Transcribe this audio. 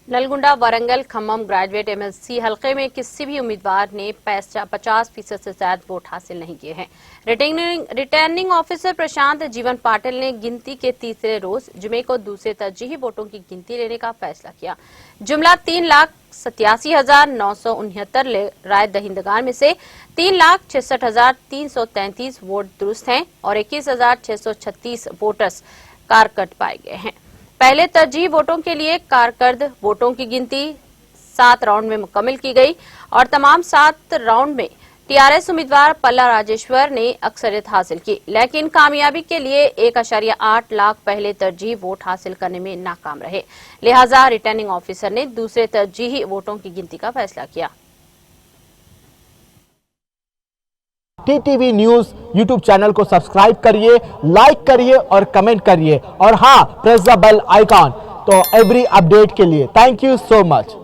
Nalgonda, Warangal, Khammam graduate MLC हलके में किसी भी उम्मीदवार ने 50% से ज्यादा वोट हासिल नहीं किए हैं। रिटर्निंग ऑफिसर प्रशांत जीवन पाटिल ने गिनती के तीसरे रोज जुमे को दूसरे तरजीही वोटों की गिनती लेने का फैसला किया। जुमला 3,87,969 राय दहिंदगान में से 3,66,333 वोट दुरुस्त हैं और 21,636 वोटर्स कारकर्द पाए गए हैं। पहले तरजीह वोटों के लिए कारकर्द वोटों की गिनती 7 राउंड में मुकम्मल की गई और तमाम 7 राउंड में टीआरएस उम्मीदवार पल्ला राजेश्वर ने अक्सरियत हासिल की, लेकिन कामयाबी के लिए 1.8 लाख पहले तरजीह वोट हासिल करने में नाकाम रहे। लिहाजा रिटर्निंग ऑफिसर ने दूसरे तरजीही वोटों की गिनती का फैसला किया। टीटीवी न्यूज यूट्यूब चैनल को सब्सक्राइब करिए, लाइक करिए और कमेंट करिए और हाँ, प्रेस द बेल आइकॉन तो एवरी अपडेट के लिए। Thank you so much.